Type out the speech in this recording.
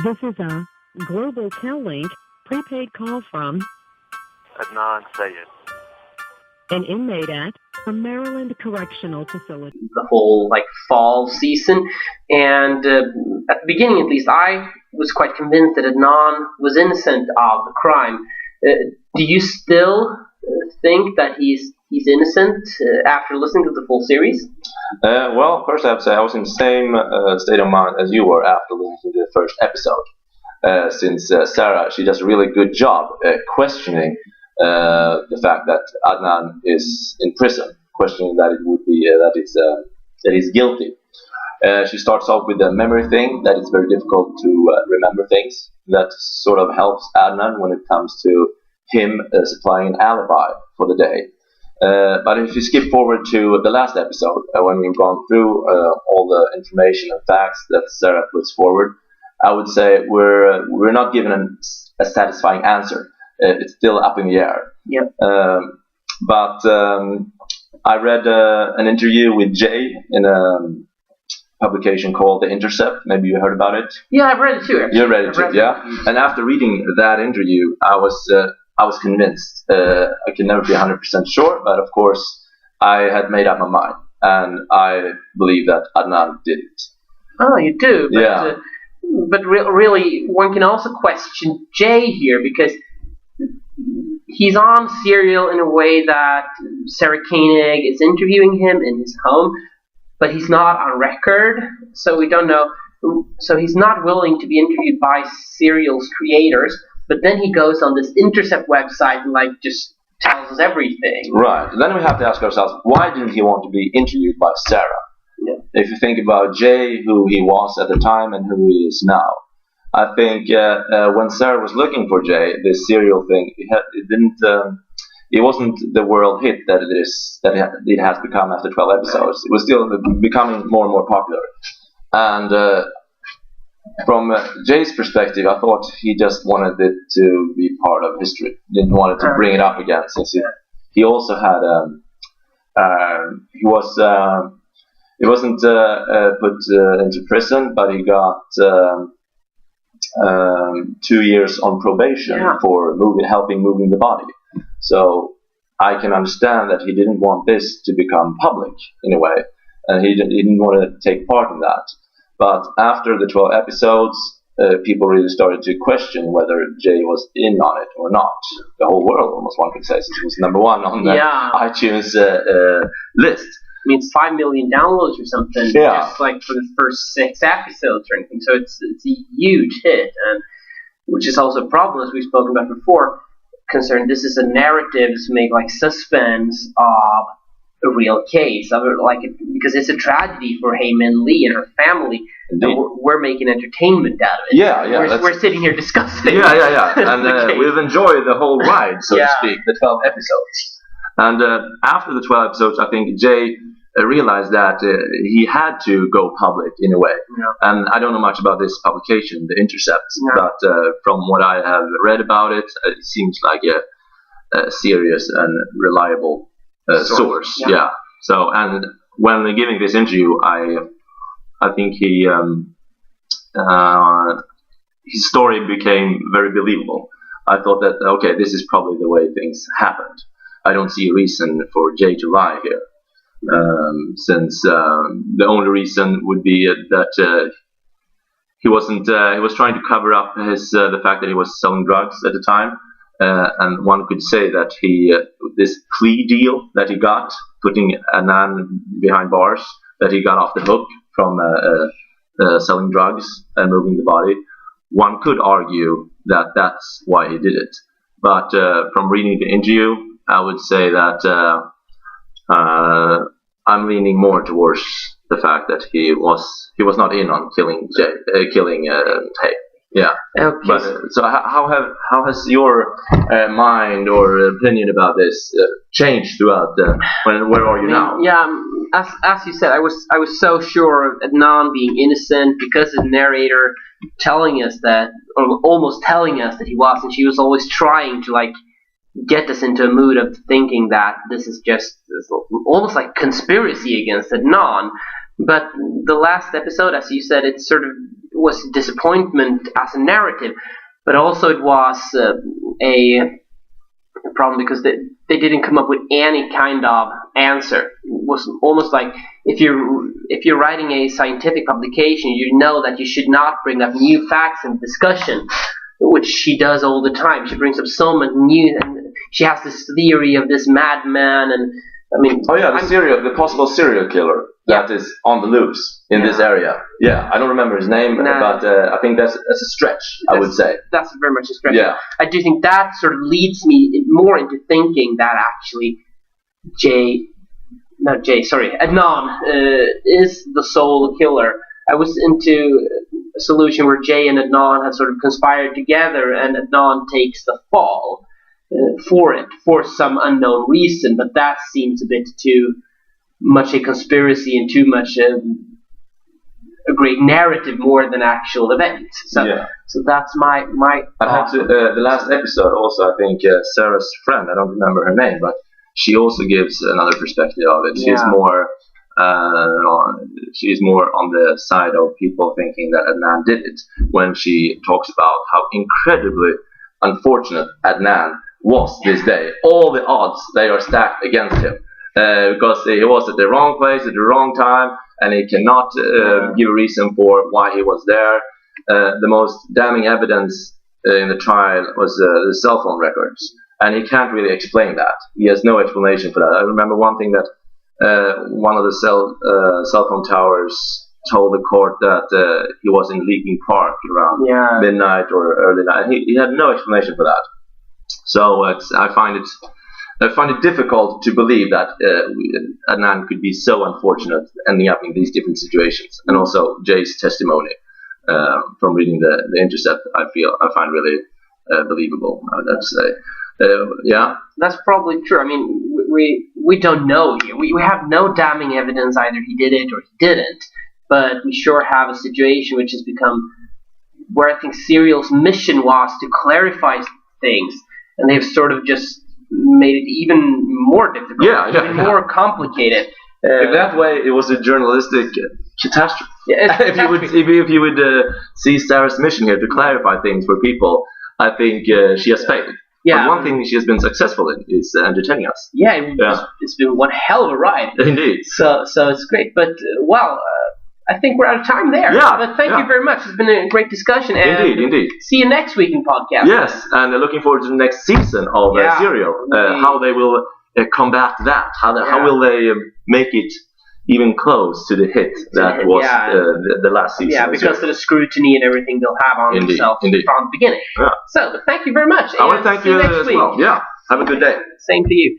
This is a global Cal-Link prepaid call from Adnan Syed, an inmate at a Maryland correctional facility. The whole fall season, and at the beginning, at least, I was quite convinced that Adnan was innocent of the crime. Do you still think that he's innocent after listening to the full series? Well, first I have to say I was in the same state of mind as you were after listening to the first episode. Since Sarah, she does a really good job questioning the fact that Adnan is in prison, questioning that it would be that he's guilty. She starts off with the memory thing, that it's very difficult to remember things. That sort of helps Adnan when it comes to him supplying an alibi for the day. But if you skip forward to the last episode, when we've gone through all the information and facts that Sarah puts forward, I would say we're not given a satisfying answer. It's still up in the air. Yep. But I read an interview with Jay in a publication called The Intercept. Maybe you heard about it? Yeah, I've read it too. Actually. You read it too, yeah? And after reading that interview, I was convinced. I can never be 100% sure, but of course, I had made up my mind. And I believe that Adnan did it. Oh, you do? But, yeah. But really, one can also question Jay here, because he's on Serial in a way that Sarah Koenig is interviewing him in his home, but he's not on record, so we don't know. So he's not willing to be interviewed by Serial's creators, but then he goes on this Intercept website and just tells us everything. Right. Then we have to ask ourselves, why didn't he want to be interviewed by Sarah? Yeah. If you think about Jay, who he was at the time and who he is now, I think when Sarah was looking for Jay, this Serial thing, it wasn't the world hit that it has become after 12 episodes. It was still becoming more and more popular. And from Jay's perspective, I thought he just wanted it to be part of history. Didn't want it to bring it up again, since he also had he wasn't put into prison, but he got 2 years on probation for helping moving the body. So I can understand that he didn't want this to become public in a way, and he didn't want to take part in that. But after the 12 episodes, people really started to question whether Jay was in on it or not. The whole world, almost one could say, since it was number one on the iTunes list. I mean, it's 5 million downloads or something, just for the first 6 episodes or anything. So it's a huge hit, and which is also a problem, as we've spoken about before, concerning this is a narrative to make suspense of a real case of it, because it's a tragedy for Hae Min Lee and her family. And we're making entertainment out of it. Yeah, we're sitting here discussing. Yeah. And we've enjoyed the whole ride, so to speak, the 12 episodes. And after the 12 episodes, I think Jay realized that he had to go public in a way. Yeah. And I don't know much about this publication, The Intercept, but from what I have read about it, it seems like a serious and reliable source. Yeah. So, and when giving this interview, I think his story became very believable. I thought that, okay, this is probably the way things happened. I don't see a reason for Jay to lie here, since the only reason would be that he was trying to cover up the fact that he was selling drugs at the time, and one could say that this plea deal that he got, putting Adnan behind bars, that he got off the hook from selling drugs and moving the body. One could argue that that's why he did it, but from reading the interview, I would say that I'm leaning more towards the fact that he was not in on killing Hae. Yeah. Okay. But so how has your mind or opinion about this changed throughout? Where are you now? Yeah, as you said, I was so sure of Adnan being innocent because the narrator telling us that, or almost telling us that he was, and she was always trying to get us into a mood of thinking that this is just almost like conspiracy against Adnan. But the last episode, as you said, it was disappointment as a narrative, but also it was a problem because they didn't come up with any kind of answer. It was almost like if you're writing a scientific publication, you know that you should not bring up new facts in discussion, which she does all the time. She brings up so much new, and she has this theory of this madman, and I mean, the possible serial killer that is on the loose in this area. Yeah, I don't remember his name, but I think that's a stretch. I would say that's very much a stretch. Yeah, I do think that sort of leads me more into thinking that actually Adnan is the sole killer. I was into a solution where Jay and Adnan had sort of conspired together, and Adnan takes the fall for some unknown reason, but that seems a bit too much a conspiracy and too much a great narrative more than actual events. So that's my. The last episode also, I think Sarah's friend, I don't remember her name, but she also gives another perspective of it. She's more on the side of people thinking that Adnan did it, when she talks about how incredibly unfortunate Adnan was this day. All the odds, they are stacked against him because he was at the wrong place at the wrong time, and he cannot give a reason for why he was there. The most damning evidence in the trial was the cell phone records, and he can't really explain that. He has no explanation for that. I remember one thing that one of the cell phone towers told the court that he was in Leaking Park around midnight or early night. He had no explanation for that. So I find it difficult to believe that Adnan could be so unfortunate, ending up in these different situations. And also Jay's testimony from reading the Intercept, I find really believable, I would have to say. That's probably true. I mean, we don't know here. We have no damning evidence either he did it or he didn't. But we sure have a situation which has become where I think Serial's mission was to clarify things, and they've sort of just made it even more difficult, more complicated. In that way, it was a journalistic catastrophe. If you would see Sarah's mission here to clarify things for people, I think she has failed. Yeah. But one thing she has been successful in is entertaining us. It's been one hell of a ride. Indeed. So it's great. But I think we're out of time there. Yeah. But thank you very much. It's been a great discussion. And Indeed. See you next week in podcast. Yes, and looking forward to the next season of Serial. How they will combat that. How will they make it even close to the hit that was the last season? Yeah, because of the scrutiny and everything they'll have on themselves from the beginning. Yeah. So, thank you very much. I want to thank you as well. Yeah. Have a good day. Same to you.